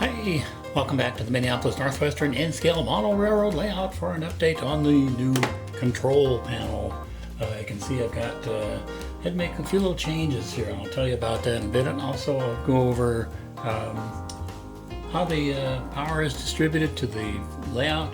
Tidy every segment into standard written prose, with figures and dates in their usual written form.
Hey, welcome back to the Minneapolis Northwestern N-Scale Model Railroad layout for an update on the new control panel. You can see I've got had to make a few little changes here, and I'll tell you about that in a bit. And also I'll go over how the power is distributed to the layout,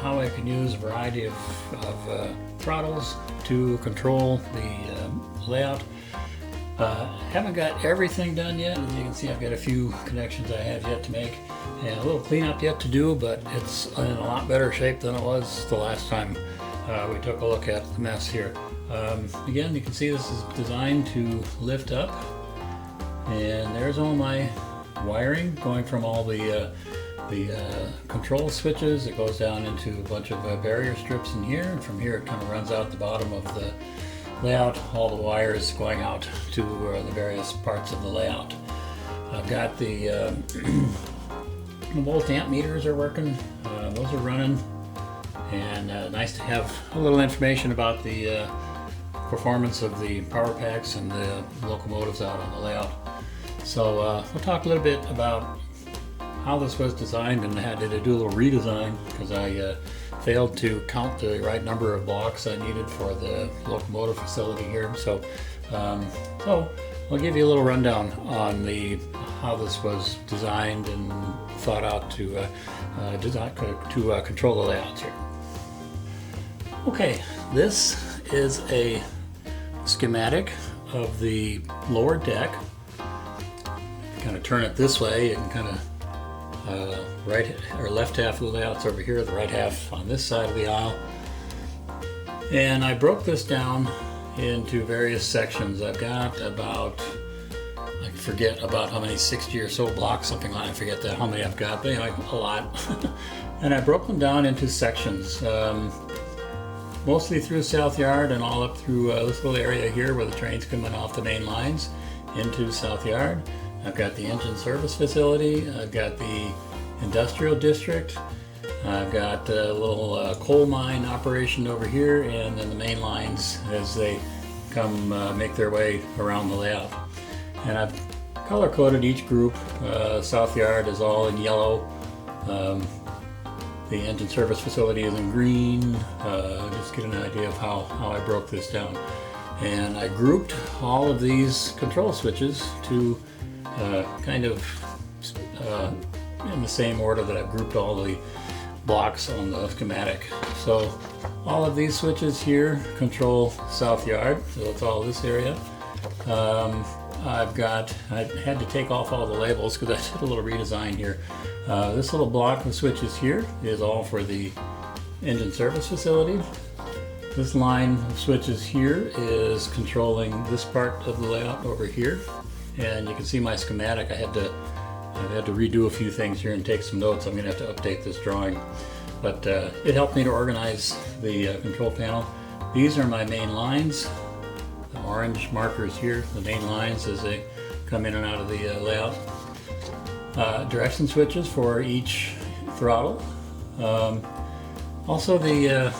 how I can use a variety of throttles to control the layout. Haven't got everything done yet. As you can see, I've got a few connections I have yet to make and a little cleanup yet to do, but it's in a lot better shape than it was the last time we took a look at the mess here. Again, you can see this is designed to lift up, and there's all my wiring going from all the control switches. It goes down into a bunch of barrier strips in here, and from here it kind of runs out the bottom of the layout, all the wires going out to the various parts of the layout. I've got the volt amp meters are working, those are running, and nice to have a little information about the performance of the power packs and the locomotives out on the layout. So we'll talk a little bit about how this was designed, and I had to do a little redesign because I failed to count the right number of blocks I needed for the locomotive facility here. So I'll give you a little rundown on how this was designed and thought out to control the layouts here. Okay, this is a schematic of the lower deck. Kind of turn it this way and kind of right or left half of the layout's over here, the right half on this side of the aisle. And I broke this down into various sections. I've got about, I forget about how many, 60 or so blocks, something like that. I forget how many I've got, but anyway, a lot. And I broke them down into sections, mostly through South Yard and all up through this little area here where the train's coming off the main lines into South Yard. I've got the engine service facility, I've got the industrial district, I've got a little coal mine operation over here, and then the main lines as they come make their way around the layout. And I've color coded each group. South Yard is all in yellow, the engine service facility is in green, just get an idea of how I broke this down. And I grouped all of these control switches to kind of in the same order that I've grouped all the blocks on the schematic. So all of these switches here control South Yard, so it's all this area. I had to take off all the labels because I did a little redesign here. This little block of switches here is all for the engine service facility. This line of switches here is controlling this part of the layout over here. And you can see my schematic. I had to redo a few things here and take some notes. I'm going to have to update this drawing, but it helped me to organize the control panel. These are my main lines, the orange markers here, the main lines as they come in and out of the layout. Direction switches for each throttle. Also the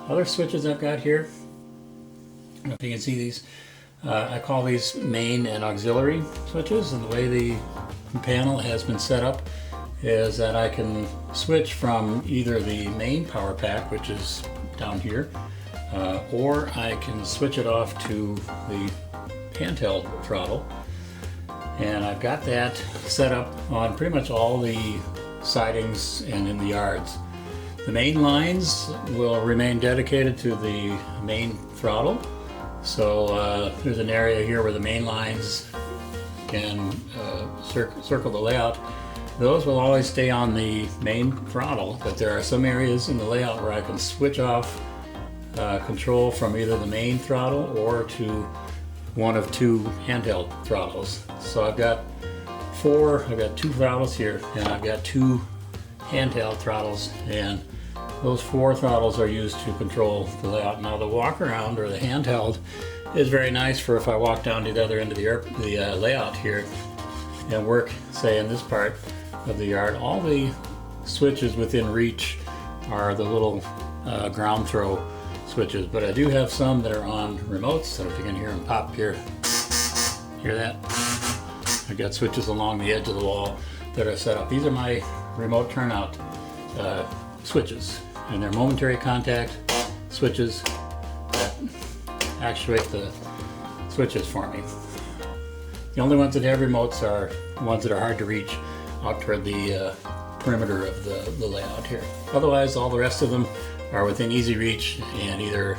other switches I've got here, I don't know if you can see these. I call these main and auxiliary switches, and the way the panel has been set up is that I can switch from either the main power pack, which is down here, or I can switch it off to the handheld throttle. And I've got that set up on pretty much all the sidings and in the yards. The main lines will remain dedicated to the main throttle. So there's an area here where the main lines can circle the layout. Those will always stay on the main throttle, but there are some areas in the layout where I can switch off control from either the main throttle or to one of two handheld throttles. So I've got two throttles here, and I've got two handheld throttles, and those four throttles are used to control the layout. Now the walk around, or the handheld, is very nice for if I walk down to the other end of the layout here and work, say, in this part of the yard. All the switches within reach are the little ground throw switches, but I do have some that are on remotes, so if you can hear them pop here, hear that? I've got switches along the edge of the wall that are set up. These are my remote turnout switches, and they're momentary contact switches that actuate the switches for me. The only ones that have remotes are ones that are hard to reach out toward the perimeter of the layout here. Otherwise, all the rest of them are within easy reach, and either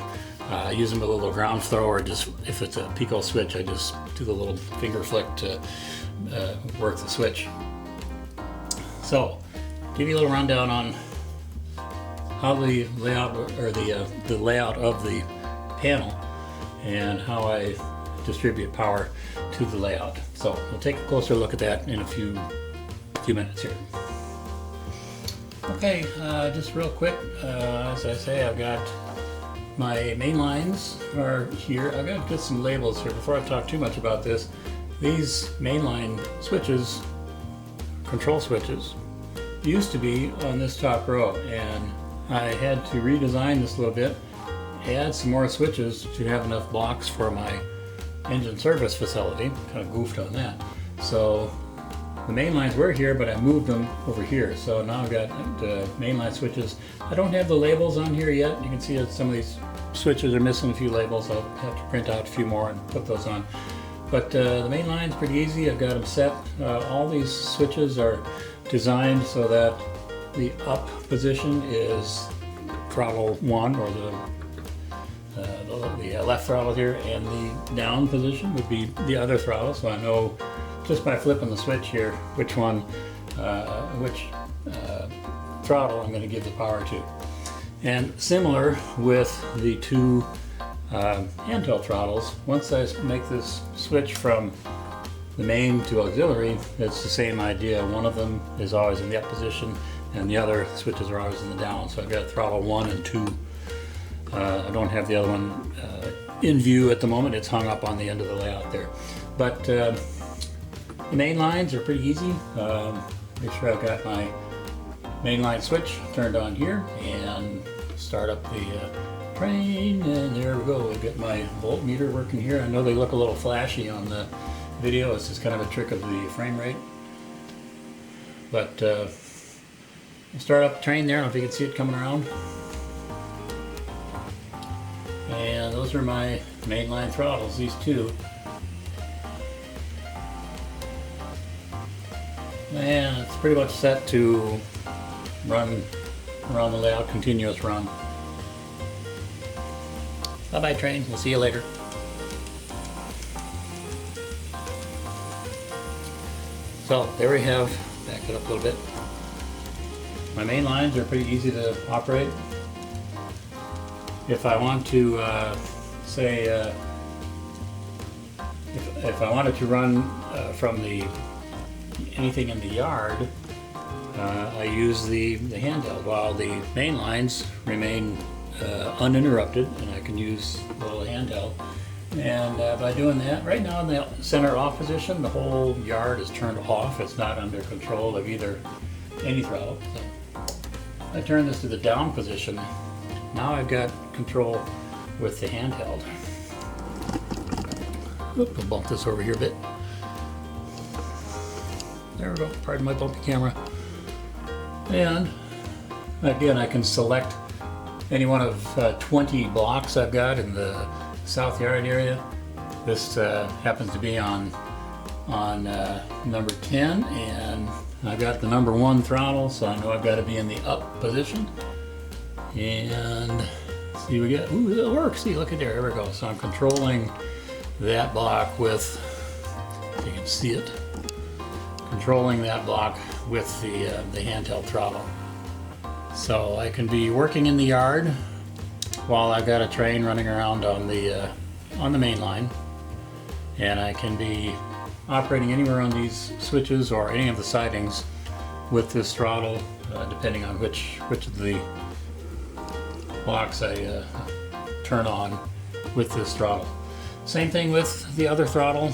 use them with a little ground throw, or just if it's a Pico switch, I just do the little finger flick to work the switch. So, give you a little rundown on how the layout, or the layout of the panel, and how I distribute power to the layout. So we'll take a closer look at that in a few minutes here. Okay, just real quick, as I say, I've got my main lines are here. I've got to get some labels here before I talk too much about this. These mainline switches, control switches, used to be on this top row, and I had to redesign this a little bit, add some more switches to have enough blocks for my engine service facility. Kind of goofed on that. So the main lines were here, but I moved them over here. So now I've got the mainline switches. I don't have the labels on here yet. You can see that some of these switches are missing a few labels. I'll have to print out a few more and put those on. But the main line's pretty easy. I've got them set. All these switches are designed so that the up position is throttle 1, or the left throttle here, and the down position would be the other throttle. So I know just by flipping the switch here which one, which throttle I'm going to give the power to. And similar with the two handheld throttles, once I make this switch from the main to auxiliary, it's the same idea. One of them is always in the up position, and the other switches are always in the down. So I've got throttle 1 and 2. I don't have the other one in view at the moment. It's hung up on the end of the layout there. But the main lines are pretty easy. Make sure I've got my mainline switch turned on here, and start up the train, and there we go. We've got my voltmeter working here. I know they look a little flashy on the video. It's just kind of a trick of the frame rate. But we'll start up the train there. I don't know if you can see it coming around. And those are my mainline throttles, these two. And it's pretty much set to run around the layout, continuous run. Bye-bye train, we'll see you later. So there we have, back it up a little bit. My main lines are pretty easy to operate. If I want to, say, if I wanted to run from anything in the yard, I use the handheld, while the main lines remain uninterrupted, and I can use the little handheld. And by doing that, right now in the center off position, the whole yard is turned off. It's not under control of any throttle. So I turn this to the down position. Now I've got control with the handheld. Oop, I'll bump this over here a bit. There we go, pardon my bumpy camera. And again, I can select any one of 20 blocks I've got in the south yard area. This happens to be on number 10, and I've got the number 1 throttle, so I know I've got to be in the up position. And see, we get, ooh, it works. See, look at there, we go. So I'm controlling that block with, if you can see it, controlling that block with the handheld throttle. So I can be working in the yard while I've got a train running around on the main line, and I can be operating anywhere on these switches or any of the sidings with this throttle, depending on which of the blocks I turn on with this throttle. Same thing with the other throttle.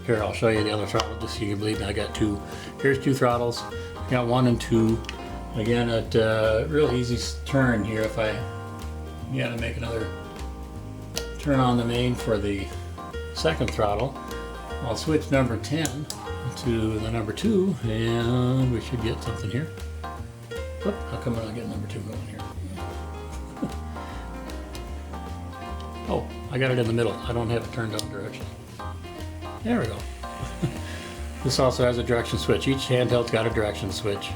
Here, I'll show you the other throttle just so you can believe me. I got two. Here's 2 throttles. I got 1 and 2. Again, at real easy turn here. If I gotta make another turn on the main for the second throttle, I'll switch number 10 to the number 2, and we should get something here. Whoop, how come we're not getting number 2 going here? Oh, I got it in the middle. I don't have it turned on direction. There we go. This also has a direction switch. Each handheld's got a direction switch.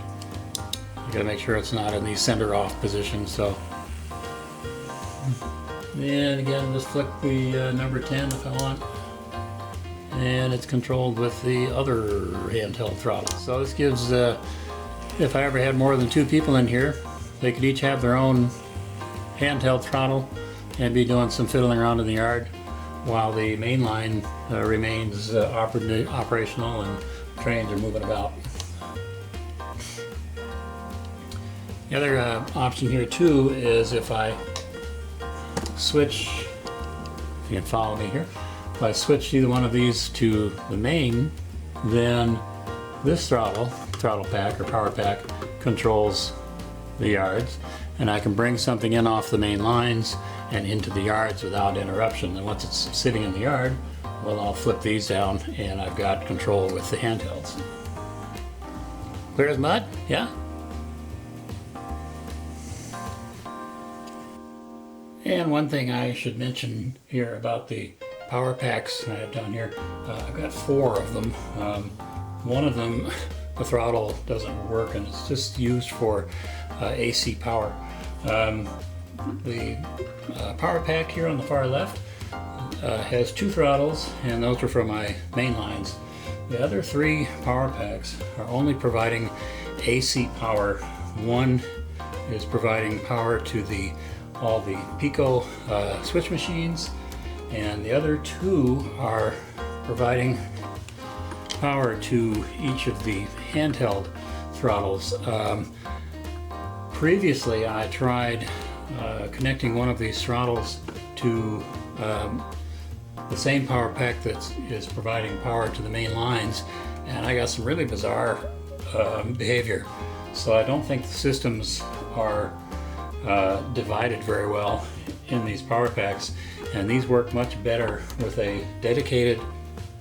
You gotta make sure it's not in the center off position, so. And again, just flick the number 10 if I want. And it's controlled with the other handheld throttle. So this gives, if I ever had more than 2 people in here, they could each have their own handheld throttle and be doing some fiddling around in the yard while the main line remains operational and trains are moving about. The other option here too is if I switch, if you can follow me here, if I switch either one of these to the main, then this throttle pack or power pack controls the yards, and I can bring something in off the main lines and into the yards without interruption. And once it's sitting in the yard, well, I'll flip these down and I've got control with the handhelds. Clear as mud? Yeah? And one thing I should mention here about the power packs I have down here, I've got 4 of them. One of them, the throttle doesn't work and it's just used for AC power. The power pack here on the far left has 2 throttles, and those are for my main lines. The other 3 power packs are only providing AC power. One is providing power to all the Pico switch machines, and the other 2 are providing power to each of the handheld throttles. Previously I tried connecting one of these throttles to the same power pack that is providing power to the main lines, and I got some really bizarre behavior. So I don't think the systems are divided very well in these power packs, and these work much better with a dedicated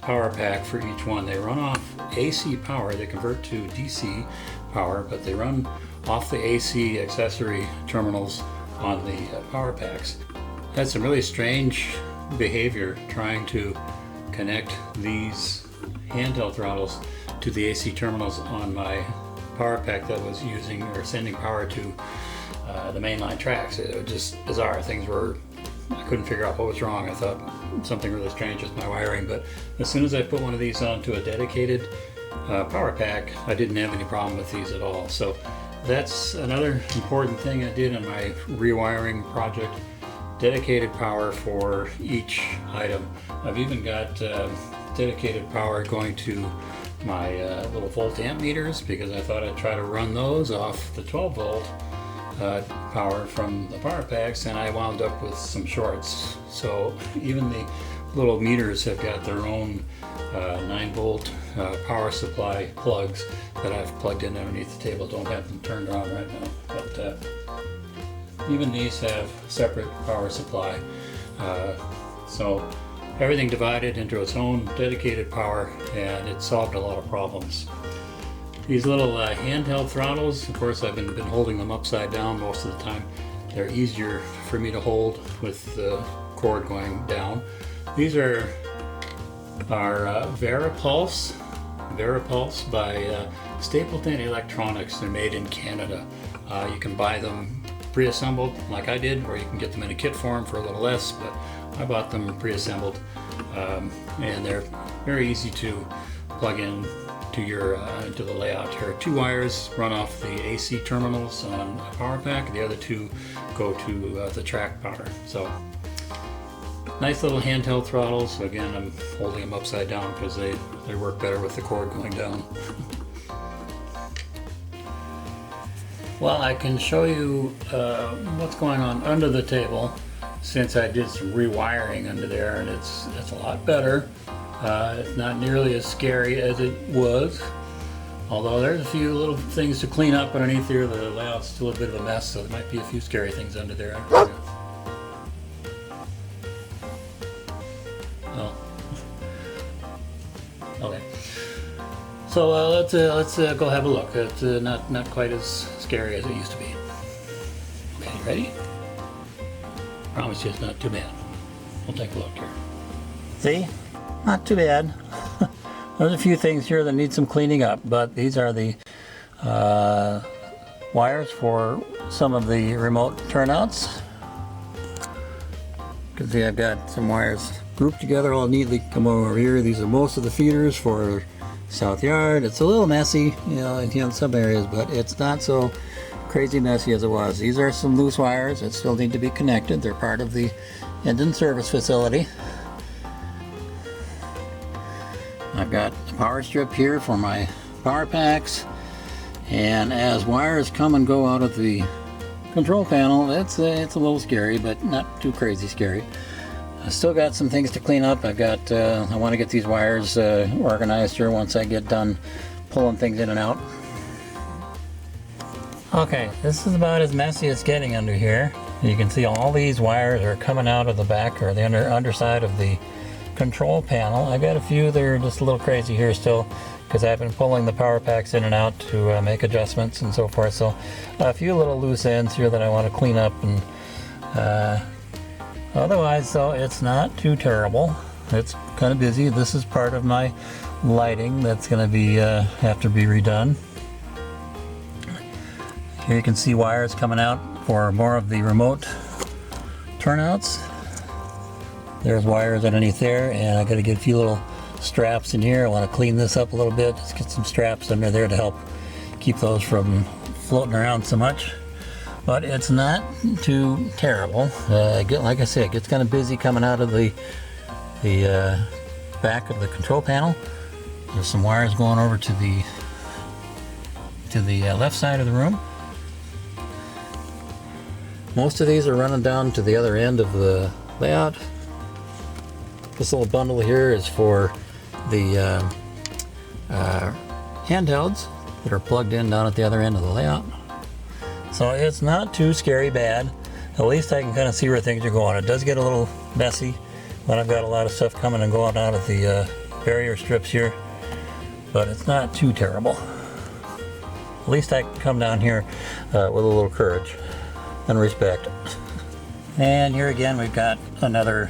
power pack for each one. They run off AC power, they convert to DC power, but they run off the AC accessory terminals on the power packs. Had some really strange behavior trying to connect these handheld throttles to the AC terminals on my power pack that was using or sending power to the mainline tracks. It was just bizarre. I couldn't figure out what was wrong. I thought something really strange with my wiring, but as soon as I put one of these onto a dedicated power pack, I didn't have any problem with these at all. So that's another important thing I did in my rewiring project. Dedicated power for each item. I've even got dedicated power going to my little volt amp meters, because I thought I'd try to run those off the 12 volt power from the power packs, and I wound up with some shorts. So even the little meters have got their own 9 volt power supply plugs that I've plugged in underneath the table. Don't have them turned on right now, but even these have separate power supply. So everything divided into its own dedicated power, and it solved a lot of problems. These little handheld throttles, of course I've been holding them upside down most of the time. They're easier for me to hold with the cord going down. These are Veripulse by Stapleton Electronics. They're made in Canada. You can buy them pre-assembled like I did, or you can get them in a kit form for a little less, but I bought them pre-assembled, and they're very easy to plug in to your to the layout here. 2 wires run off the AC terminals on a power pack, the other 2 go to the track power. So nice little handheld throttles. Again, I'm holding them upside down because they work better with the cord going down. Well, I can show you what's going on under the table, since I did some rewiring under there, and it's a lot better. It's not nearly as scary as it was, although there's a few little things to clean up underneath here. The layout's still a bit of a mess, so there might be a few scary things under there. Oh. Okay. So let's go have a look. It's not quite as scary as it used to be. Okay, you ready? Promise you it's not too bad. We'll take a look here. See? Not too bad. There's a few things here that need some cleaning up, but these are the wires for some of the remote turnouts. You can see I've got some wires grouped together all neatly. Come over here. These are most of the feeders for south yard. It's a little messy, you know, in some areas, but it's not so crazy messy as it was. These are some loose wires that still need to be connected. They're part of the engine service facility. I've got a power strip here for my power packs, and as wires come and go out of the control panel, it's a little scary, but not too crazy scary. I still got some things to clean up. I want to get these wires organized here once I get done pulling things in and out. Okay, this is about as messy as getting under here. You can see all these wires are coming out of the back or the underside of the control panel. I got a few that are just a little crazy here still because I've been pulling the power packs in and out to make adjustments and so forth. So a few little loose ends here that I want to clean up, and otherwise, so it's not too terrible. It's kind of busy. This is part of my lighting that's going to be have to be redone. Here you can see wires coming out for more of the remote turnouts. There's wires underneath there, and I got to get a few little straps in here. I want to clean this up a little bit. Just get some straps under there to help keep those from floating around so much. But it's not too terrible. Like I said, it gets kind of busy coming out of the back of the control panel. There's some wires going over to the left side of the room. Most of these are running down to the other end of the layout. This little bundle here is for the handhelds that are plugged in down at the other end of the layout. So it's not too scary bad. At least I can kind of see where things are going. It does get a little messy when I've got a lot of stuff coming and going out of the barrier strips here, but it's not too terrible. At least I can come down here with a little courage and respect. And here again we've got another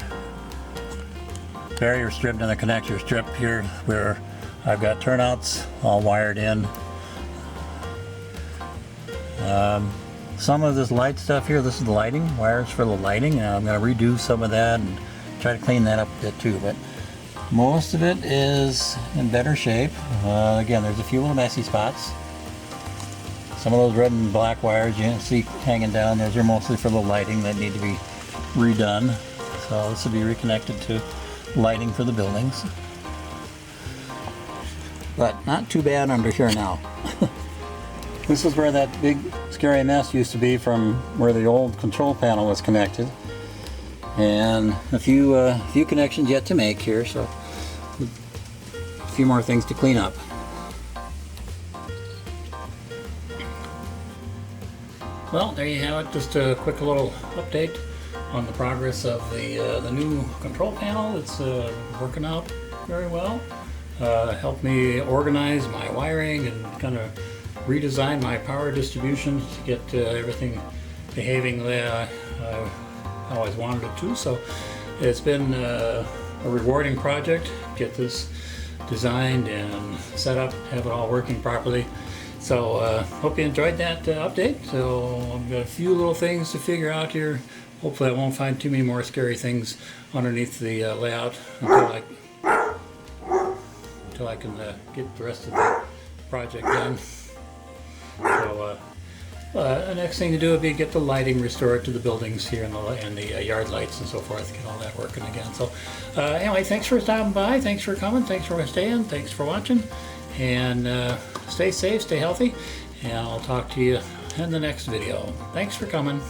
barrier strip and a connector strip here where I've got turnouts all wired in. Some of this light stuff here, this is the lighting, wires for the lighting. I'm going to redo some of that and try to clean that up a bit too, but most of it is in better shape. Again, there's a few little messy spots. Some of those red and black wires you can see hanging down, those are mostly for the lighting that need to be redone. So this will be reconnected to lighting for the buildings. But not too bad under here now. This is where that big scary mess used to be from where the old control panel was connected. And a few connections yet to make here, so a few more things to clean up. Well, there you have it. Just a quick little update on the progress of the new control panel. It's working out very well. Helped me organize my wiring and kind of redesign my power distribution to get everything behaving how I always wanted it to. So it's been a rewarding project. Get this designed and set up, have it all working properly. So hope you enjoyed that update. So I've got a few little things to figure out here. Hopefully I won't find too many more scary things underneath the layout until I can get the rest of the project done. So the next thing to do would be get the lighting restored to the buildings here and the yard lights and so forth, get all that working again. So anyway, thanks for stopping by, thanks for coming, thanks for staying, thanks for watching, and stay safe, stay healthy, and I'll talk to you in the next video. Thanks for coming.